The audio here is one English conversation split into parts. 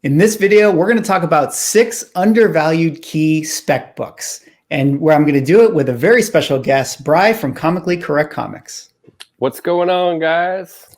In this video, we're going to talk about 6 undervalued key spec books, and where I'm going to do it with a very special guest, Bry from Comically Correct Comics. What's going on, guys?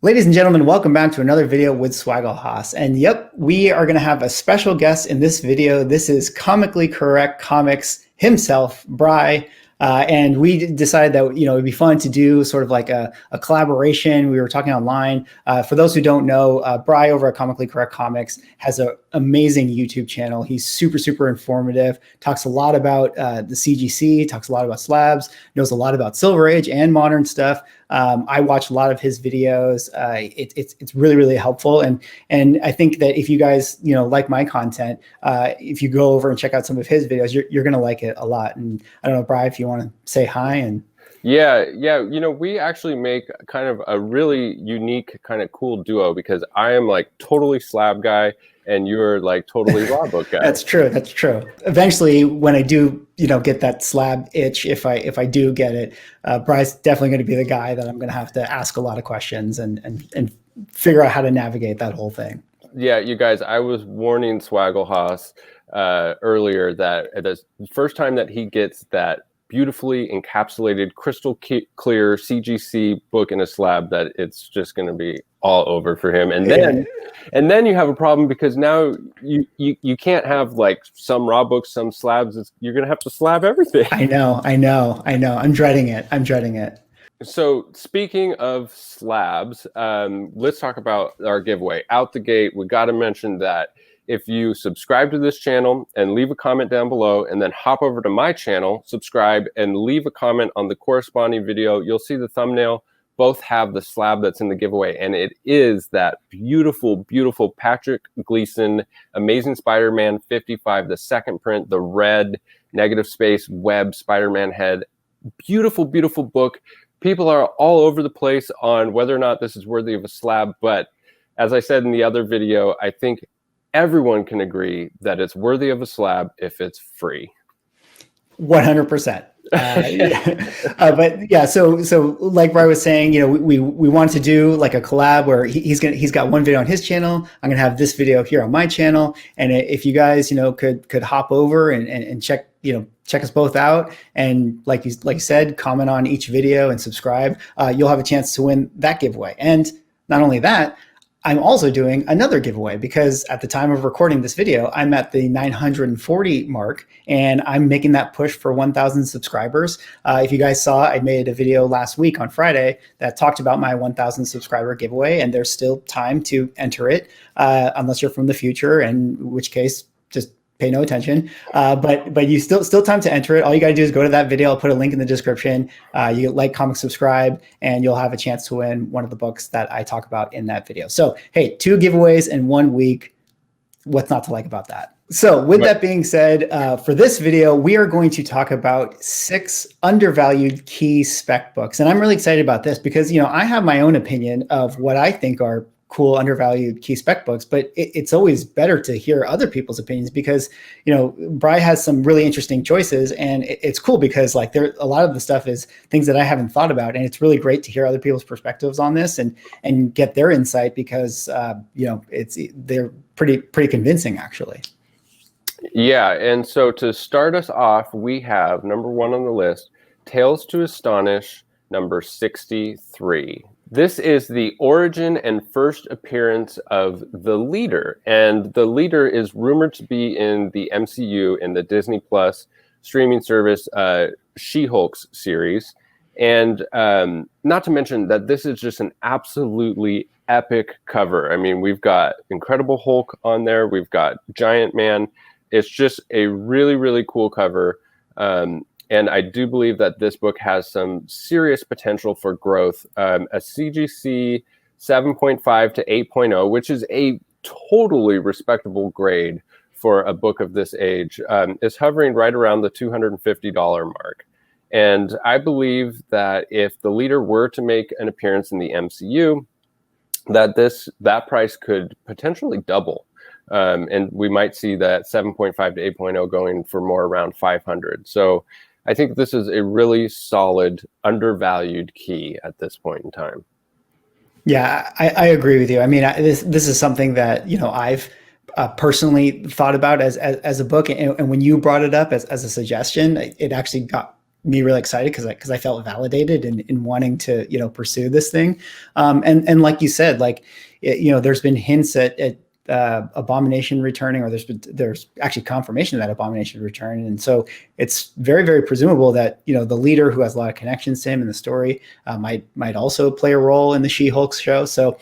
Ladies and gentlemen, welcome back to another video with Swaggle Haas. And yep, we are going to have a special guest in this video. This is Comically Correct Comics himself, Bry. And we decided that, it'd be fun to do sort of like a collaboration. We were talking online. For those who don't know, Bry over at Comically Correct Comics has an amazing YouTube channel. He's super informative, talks a lot about the CGC, talks a lot about slabs, knows a lot about Silver Age and modern stuff. I watch a lot of his videos. It's really helpful. And I think that if you guys, like my content, if you go over and check out some of his videos, you're going to like it a lot. And I don't know, Bri, if you want to say hi. And yeah. We actually make kind of a really unique kind of cool duo, because I am like totally slab guy and you're like totally raw book guy. That's true. Eventually, when I do, get that slab itch, if I do get it, Bry's definitely going to be the guy that I'm going to have to ask a lot of questions and figure out how to navigate that whole thing. Yeah, you guys, I was warning Swaggle Haas earlier that the first time that he gets that beautifully encapsulated, crystal clear CGC book in a slab, that it's just going to be all over for him. And then you have a problem, because now you can't have like some raw books, some slabs. You're going to have to slab everything. I know. I'm dreading it. So speaking of slabs, let's talk about our giveaway. Out the gate, we got to mention that if you subscribe to this channel and leave a comment down below, and then hop over to my channel, subscribe, and leave a comment on the corresponding video, you'll see the thumbnail. Both have the slab that's in the giveaway, and it is that beautiful Patrick Gleason Amazing Spider-Man 55, the second print, the red negative space web Spider-Man head. Beautiful book. People are all over the place on whether or not this is worthy of a slab, but as I said in the other video, I think everyone can agree that it's worthy of a slab if it's free. 100%. But yeah, so like Bry was saying, we wanted to do like a collab where he's got one video on his channel. I'm gonna have this video here on my channel, and if you guys could hop over and check us both out, and like you said, comment on each video and subscribe, you'll have a chance to win that giveaway. And not only that, I'm also doing another giveaway, because at the time of recording this video, I'm at the 940 mark, and I'm making that push for 1,000 subscribers. If you guys saw, I made a video last week on Friday that talked about my 1,000 subscriber giveaway, and there's still time to enter it, unless you're from the future, in which case, just pay no attention. But you still time to enter it. All you got to do is go to that video. I'll put a link in the description. You like, comment, subscribe, and you'll have a chance to win one of the books that I talk about in that video. So, hey, 2 giveaways in 1 week. What's not to like about that? So with that being said, for this video, we are going to talk about 6 undervalued key spec books. And I'm really excited about this because, I have my own opinion of what I think are cool undervalued key spec books, but it's always better to hear other people's opinions, because Bry has some really interesting choices, and it's cool because like a lot of the stuff is things that I haven't thought about, and it's really great to hear other people's perspectives on this and get their insight, because they're pretty convincing, actually. Yeah, and so to start us off, we have number 1 on the list, Tales to Astonish, number 63. This is the origin and first appearance of the Leader, and the Leader is rumored to be in the MCU in the Disney Plus streaming service She-Hulk's series. And not to mention that this is just an absolutely epic cover. I mean, we've got Incredible Hulk on there, we've got Giant Man. It's just a really cool cover. And I do believe that this book has some serious potential for growth. A CGC 7.5 to 8.0, which is a totally respectable grade for a book of this age, is hovering right around the $250 mark. And I believe that if the Leader were to make an appearance in the MCU, that price could potentially double. And we might see that 7.5 to 8.0 going for more around 500. So I think this is a really solid, undervalued key at this point in time. Yeah, I agree with you. I mean, this is something that, you know, I've personally thought about as a book, and when you brought it up as a suggestion, it actually got me really excited because I felt validated in wanting to, you know, pursue this thing. And like you said, like, you know, there's been hints at Abomination returning, or there's actually confirmation of that Abomination return, and so it's very, very presumable that, you know, the leader, who has a lot of connections to him in the story, might also play a role in the She-Hulk show. So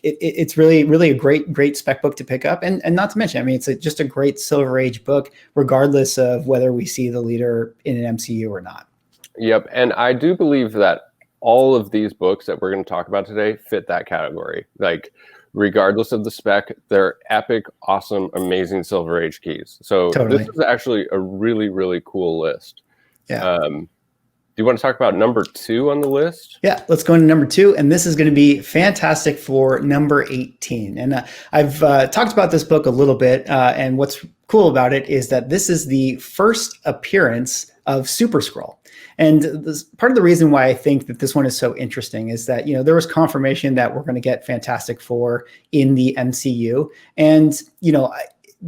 it's really a great spec book to pick up, and not to mention, I mean, it's just a great Silver Age book, regardless of whether we see the leader in an MCU or not. Yep, and I do believe that all of these books that we're going to talk about today fit that category. Like, regardless of the spec, they're epic, awesome, amazing Silver Age keys. So Totally. This is actually a really, really cool list. Yeah. Do you want to talk about number 2 on the list? Yeah, let's go into number 2, and this is going to be Fantastic Four number 18. And I've talked about this book a little bit, and what's cool about it is that this is the first appearance of Super Skrull. And this, part of the reason why I think that this one is so interesting is that, you know, there was confirmation that we're going to get Fantastic Four in the MCU. And, you know,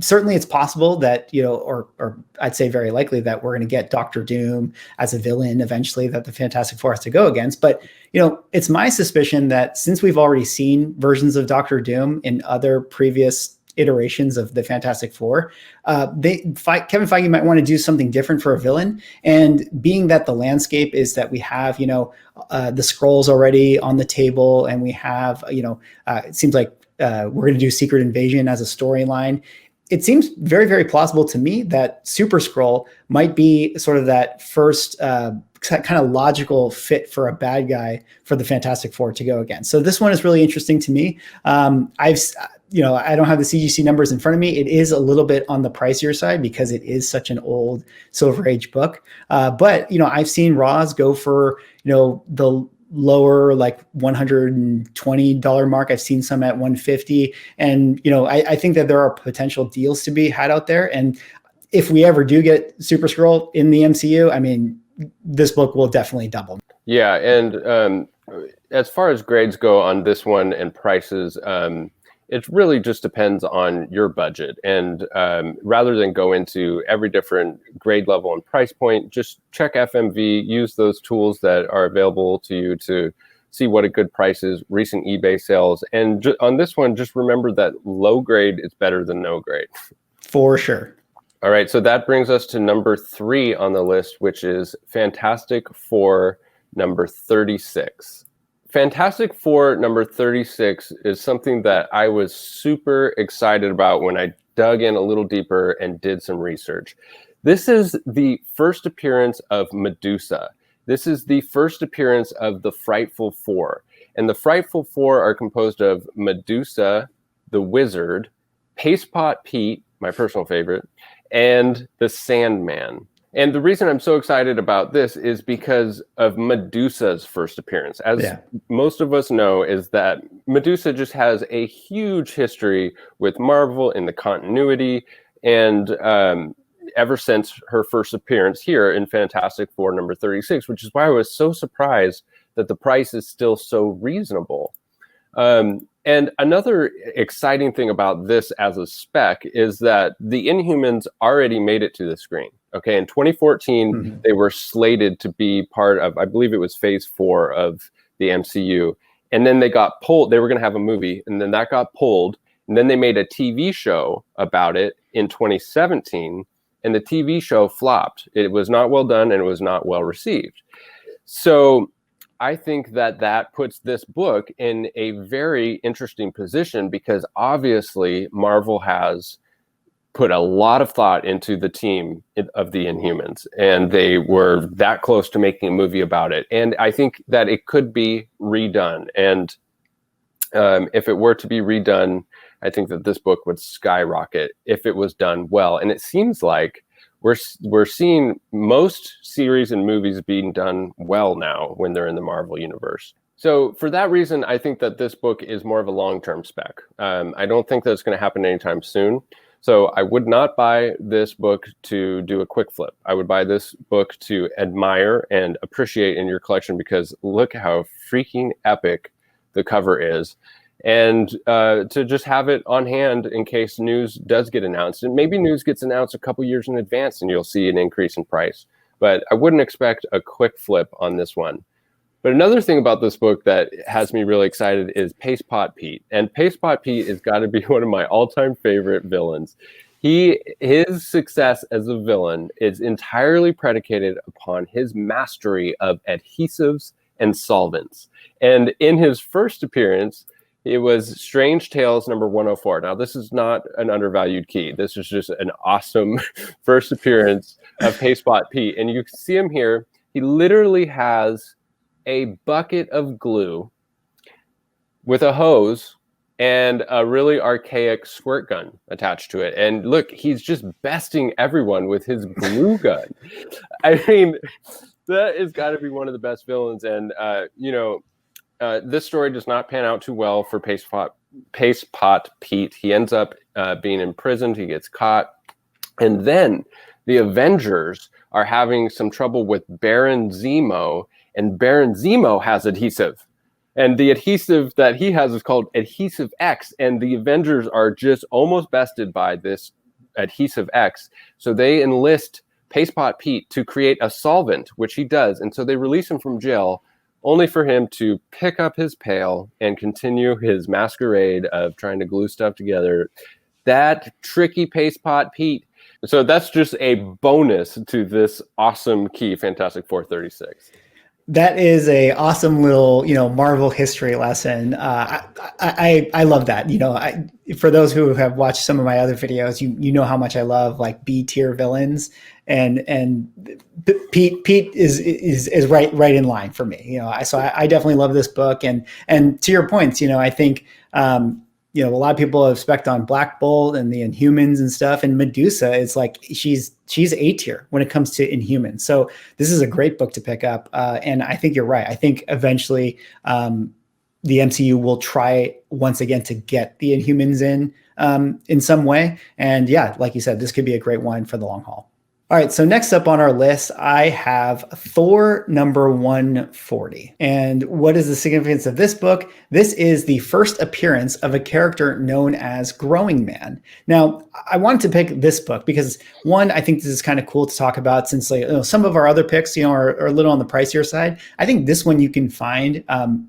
certainly it's possible that, you know, or I'd say very likely that we're going to get Doctor Doom as a villain eventually that the Fantastic Four has to go against. But, you know, it's my suspicion that since we've already seen versions of Doctor Doom in other previous iterations of the Fantastic Four, Kevin Feige might want to do something different for a villain. And being that the landscape is that we have, you know, the Skrulls already on the table, and we have, you know, it seems like we're going to do Secret Invasion as a storyline. It seems very, very plausible to me that Super Skrull might be sort of that first kind of logical fit for a bad guy for the Fantastic Four to go against. So this one is really interesting to me. You know, I don't have the CGC numbers in front of me. It is a little bit on the pricier side because it is such an old Silver Age book. But, you know, I've seen Raws go for, you know, the lower like $120 mark. I've seen some at $150. And, you know, I think that there are potential deals to be had out there. And if we ever do get Super Skrull in the MCU, I mean, this book will definitely double. Yeah. And as far as grades go on this one and prices, it really just depends on your budget. And rather than go into every different grade level and price point, just check FMV, use those tools that are available to you to see what a good price is, recent eBay sales. And on this one, just remember that low grade is better than no grade. For sure. All right, so that brings us to number 3 on the list, which is Fantastic Four number 36. Fantastic Four number 36 is something that I was super excited about when I dug in a little deeper and did some research. This is the first appearance of Medusa. This is the first appearance of the Frightful Four. And the Frightful Four are composed of Medusa, the Wizard, Pastepot Pete, my personal favorite, and the Sandman. And the reason I'm so excited about this is because of Medusa's first appearance. As most of us know, is that Medusa just has a huge history with Marvel in the continuity, and ever since her first appearance here in Fantastic Four number 36, which is why I was so surprised that the price is still so reasonable. And another exciting thing about this as a spec is that the Inhumans already made it to the screen. Okay, in 2014, they were slated to be part of, I believe it was phase 4 of the MCU. And then they got pulled. They were going to have a movie, and then that got pulled. And then they made a TV show about it in 2017, and the TV show flopped. It was not well done, and it was not well received. So I think that that puts this book in a very interesting position, because obviously Marvel has put a lot of thought into the team of the Inhumans, and they were that close to making a movie about it. And I think that it could be redone. And if it were to be redone, I think that this book would skyrocket if it was done well. And it seems like we're seeing most series and movies being done well now when they're in the Marvel universe. So for that reason, I think that this book is more of a long-term spec. I don't think that it's going to happen anytime soon. So I would not buy this book to do a quick flip. I would buy this book to admire and appreciate in your collection, because look how freaking epic the cover is. And to just have it on hand in case news does get announced. And maybe news gets announced a couple years in advance and you'll see an increase in price. But I wouldn't expect a quick flip on this one. But another thing about this book that has me really excited is Paste Pot Pete. And Paste Pot Pete has got to be one of my all-time favorite villains. His success as a villain is entirely predicated upon his mastery of adhesives and solvents. And in his first appearance, it was Strange Tales number 104. Now, this is not an undervalued key. This is just an awesome first appearance of Paste Pot Pete. And you can see him here. He literally has a bucket of glue with a hose and a really archaic squirt gun attached to it. And look, he's just besting everyone with his glue gun. I mean, that has got to be one of the best villains. And, this story does not pan out too well for Paste Pot Pete. He ends up being imprisoned. He gets caught. And then the Avengers are having some trouble with Baron Zemo, and Baron Zemo has adhesive. And the adhesive that he has is called Adhesive X, and the Avengers are just almost bested by this Adhesive X. So they enlist Paste Pot Pete to create a solvent, which he does. And so they release him from jail, only for him to pick up his pail and continue his masquerade of trying to glue stuff together. That tricky Paste Pot Pete. So that's just a bonus to this awesome key, Fantastic Four 36. That is a awesome little, Marvel history lesson. I love that. For those who have watched some of my other videos, you know how much I love like B tier villains, and Pete is right in line for me. So I definitely love this book, and to your points, I think. A lot of people have spec'd on Black Bolt and the Inhumans and stuff, and Medusa is like she's A tier when it comes to Inhumans. So this is a great book to pick up, and I think you're right. I think eventually the MCU will try once again to get the Inhumans in some way, and yeah, like you said, this could be a great one for the long haul. All right, so next up on our list, I have Thor number 140. And what is the significance of this book? This is the first appearance of a character known as Growing Man. Now, I wanted to pick this book because, one, I think this is kind of cool to talk about since some of our other picks, are a little on the pricier side. I think this one you can find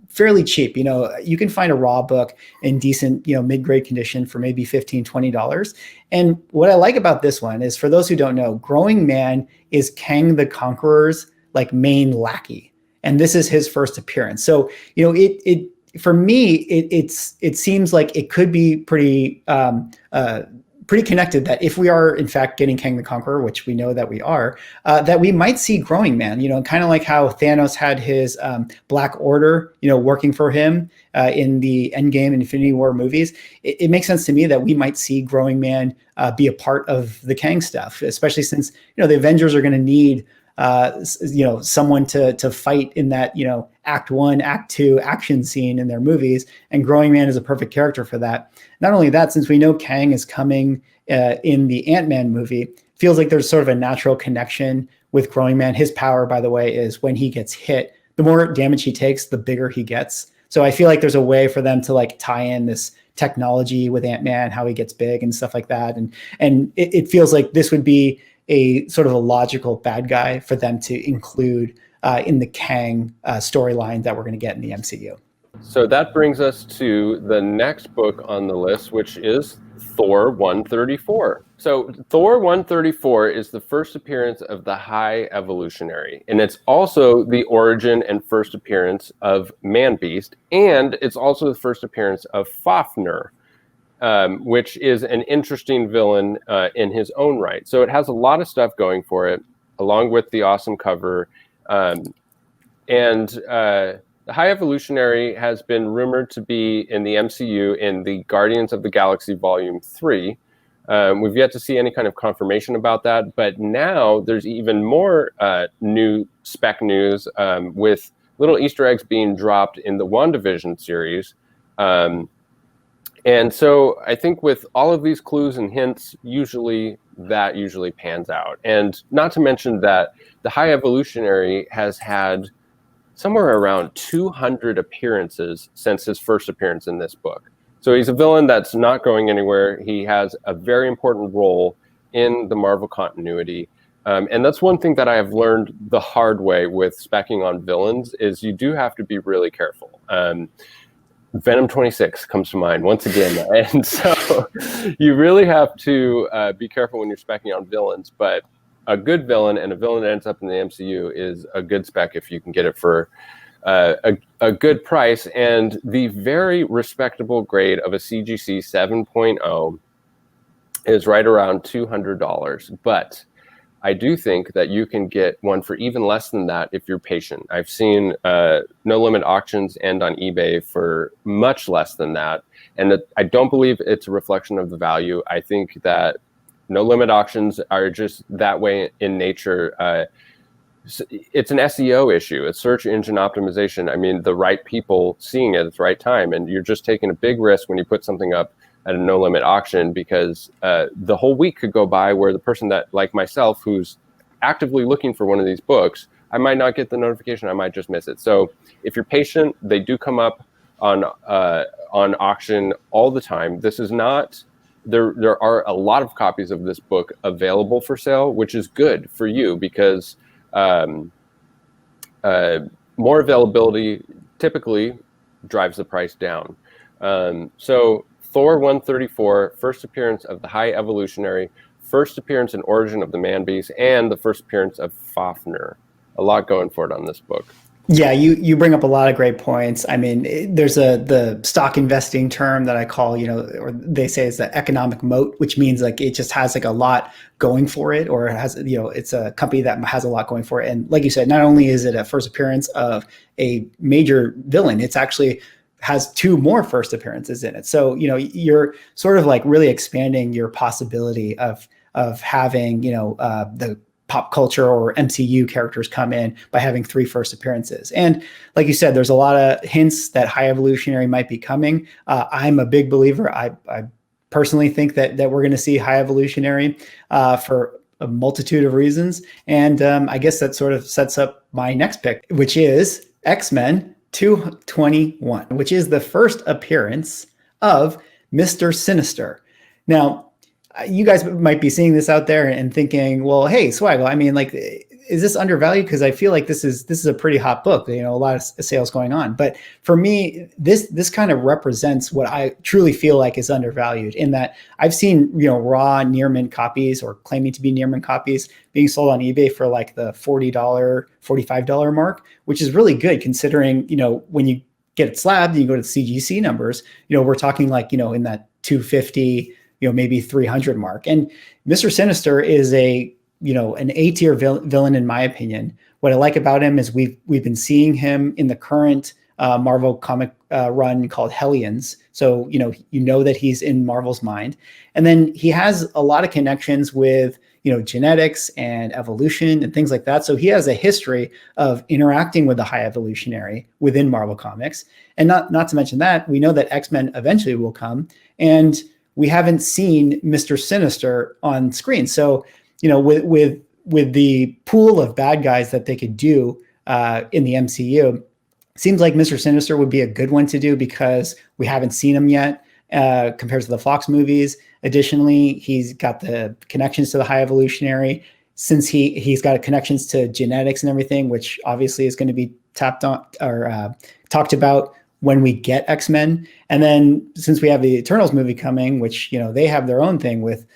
fairly cheap. You can find a raw book in decent, mid-grade condition for maybe $15, $20. And what I like about this one is, for those who don't know, Growing Man is Kang the Conqueror's main lackey, and this is his first appearance. So it for me it seems like it could be pretty connected, that if we are in fact getting Kang the Conqueror, which we know that we are, that we might see Growing Man, kind of like how Thanos had his Black Order, working for him in the Endgame and Infinity War movies. It makes sense to me that we might see Growing Man be a part of the Kang stuff, especially since, the Avengers are going to need someone to fight in that, Act 1, Act 2 action scene in their movies, and Growing Man is a perfect character for that. Not only that, since we know Kang is coming in the Ant-Man movie, feels like there's sort of a natural connection with Growing Man. His power, by the way, is when he gets hit, the more damage he takes, the bigger he gets. So I feel like there's a way for them to tie in this technology with Ant-Man, how he gets big and stuff like that. And it feels like this would be a sort of a logical bad guy for them to include in the Kang storyline that we're going to get in the MCU. So that brings us to the next book on the list, which is Thor 134. So Thor 134 is the first appearance of the High Evolutionary, and it's also the origin and first appearance of Man-Beast, and it's also the first appearance of Fafnir, which is an interesting villain in his own right. So it has a lot of stuff going for it, along with the awesome cover. The High Evolutionary has been rumored to be in the MCU in the Guardians of the Galaxy Volume 3. We've yet to see any kind of confirmation about that, but now there's even more new spec news with little Easter eggs being dropped in the Wanda Vision series. And so I think with all of these clues and hints, that usually pans out. And not to mention that the High Evolutionary has had somewhere around 200 appearances since his first appearance in this book. So he's a villain that's not going anywhere. He has a very important role in the Marvel continuity. And that's one thing that I have learned the hard way with speccing on villains is you do have to be really careful. Venom 26 comes to mind once again. And so you really have to be careful when you're speccing on villains. But a good villain and a villain that ends up in the MCU is a good spec if you can get it for a good price. And the very respectable grade of a CGC 7.0 is right around $200. But I do think that you can get one for even less than that if you're patient. I've seen no limit auctions end on eBay for much less than that. And I don't believe it's a reflection of the value. I think that no limit auctions are just that way in nature. It's an SEO issue. It's search engine optimization. I mean, the right people seeing it at the right time. And you're just taking a big risk when you put something up at a no limit auction because the whole week could go by where the person that, like myself, who's actively looking for one of these books, I might not get the notification. I might just miss it. So if you're patient, they do come up on auction all the time. This is not... There are a lot of copies of this book available for sale, which is good for you because more availability typically drives the price down. So Thor 134, first appearance of the High Evolutionary, first appearance and origin of the Man-Beast, and the first appearance of Fafnir. A lot going for it on this book. Yeah, you bring up a lot of great points. I mean, there's the stock investing term that I call, or they say is the economic moat, which means like it just has like a lot going for it, or it has, it's a company that has a lot going for it. And like you said, not only is it a first appearance of a major villain, it's actually has 2 more first appearances in it. So, you're sort of like really expanding your possibility of having, the pop culture or MCU characters come in by having 3 first appearances. And like you said, there's a lot of hints that High Evolutionary might be coming. I'm a big believer. I personally think that we're going to see High Evolutionary for a multitude of reasons. And I guess that sort of sets up my next pick, which is X-Men 221, which is the first appearance of Mr. Sinister. Now, you guys might be seeing this out there and thinking, well, hey, Swaggle, I mean, like, is this undervalued? Because I feel like this is a pretty hot book, a lot of sales going on. But for me, this kind of represents what I truly feel like is undervalued, in that I've seen, raw near mint copies or claiming to be near mint copies being sold on eBay for like the $40, $45 mark, which is really good considering, when you get it slabbed and you go to the CGC numbers, we're talking like, in that 250, maybe 300 mark. And Mr. Sinister is an A-tier villain, in my opinion. What I like about him is we've been seeing him in the current Marvel comic run called Hellions. So, that he's in Marvel's mind. And then he has a lot of connections with, genetics and evolution and things like that. So he has a history of interacting with the High Evolutionary within Marvel Comics. And not to mention that, we know that X-Men eventually will come. And we haven't seen Mr. Sinister on screen. So, with the pool of bad guys that they could do in the MCU, seems like Mr. Sinister would be a good one to do because we haven't seen him yet compared to the Fox movies. Additionally, he's got the connections to the High Evolutionary, since he's got connections to genetics and everything, which obviously is going to be tapped on or talked about when we get X-Men. And then since we have the Eternals movie coming, which, they have their own thing with,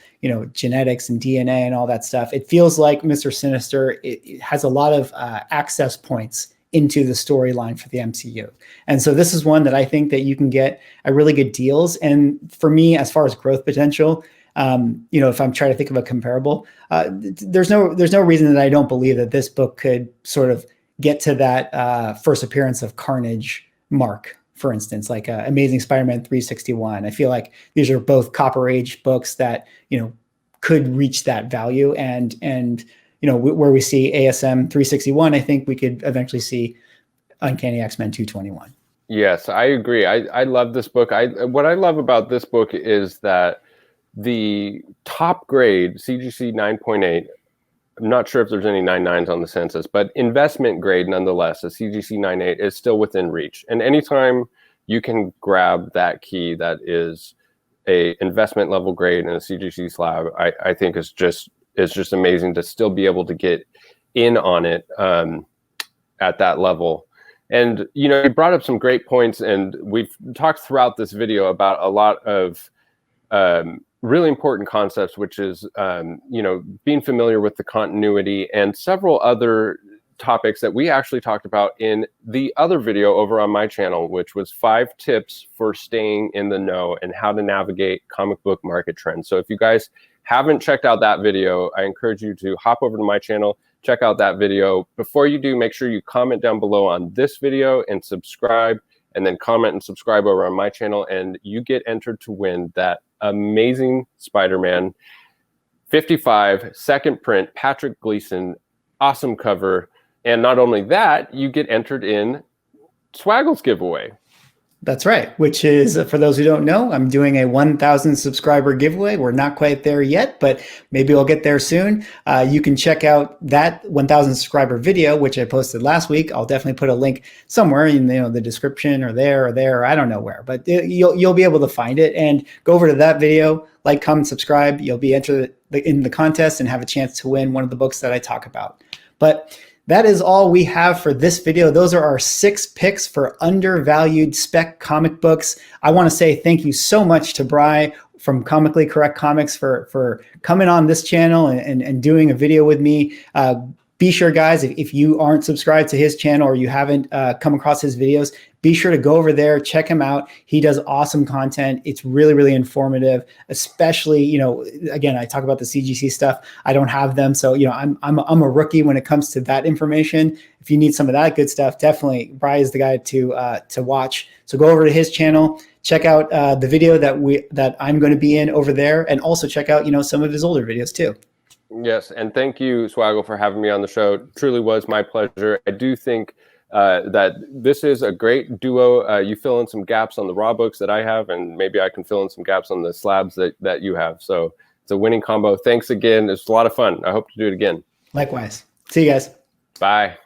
genetics and DNA and all that stuff, it feels like Mr. Sinister, it has a lot of access points into the storyline for the MCU. And so this is one that I think that you can get a really good deals. And for me, as far as growth potential, if I'm trying to think of a comparable, there's no reason that I don't believe that this book could sort of get to that first appearance of Carnage mark, for instance, like Amazing Spider-Man 361. I feel like these are both Copper Age books that, could reach that value. And where we see ASM 361, I think we could eventually see Uncanny X-Men 221. Yes, I agree. I love this book. What I love about this book is that the top grade, CGC 9.8, I'm not sure if there's any 9.9s on the census, but investment grade nonetheless, a CGC 9.8 is still within reach. And anytime you can grab that key that is a investment level grade in a CGC slab, I think is just amazing to still be able to get in on it at that level. And, you know, you brought up some great points, and we've talked throughout this video about a lot of really important concepts, which is, you know, being familiar with the continuity and several other topics that we actually talked about in the other video over on my channel, which was 5 tips for staying in the know and how to navigate comic book market trends. So if you guys haven't checked out that video, I encourage you to hop over to my channel, check out that video. Before you do, make sure you comment down below on this video and subscribe, and then comment and subscribe over on my channel, and you get entered to win that amazing Spider-Man 55 second print, Patrick Gleason, awesome cover. And not only that, you get entered in Swaggle's giveaway. That's right, which is, for those who don't know, I'm doing a 1,000 subscriber giveaway. We're not quite there yet, but maybe we'll get there soon. You can check out that 1,000 subscriber video, which I posted last week. I'll definitely put a link somewhere in the description or there, I don't know where, but you'll be able to find it. And go over to that video, like, comment, subscribe. You'll be entered in the contest and have a chance to win one of the books that I talk about. But that is all we have for this video. Those are our 6 picks for undervalued spec comic books. I want to say thank you so much to Bry from Comically Correct Comics for coming on this channel and doing a video with me. Be sure, guys, if you aren't subscribed to his channel or you haven't come across his videos, be sure to go over there, check him out. He does awesome content. It's really, really informative, especially, you know, again, I talk about the CGC stuff. I don't have them. So, you know, I'm a rookie when it comes to that information. If you need some of that good stuff, definitely Bry is the guy to watch. So go over to his channel, check out the video that I'm going to be in over there, and also check out, you know, some of his older videos too. Yes, and thank you, Swaggle, for having me on the show. It truly was my pleasure. I do think that this is a great duo. You fill in some gaps on the raw books that I have, and maybe I can fill in some gaps on the slabs that you have. So it's a winning combo. Thanks again. It's a lot of fun. I hope to do it again. Likewise. See you guys. Bye.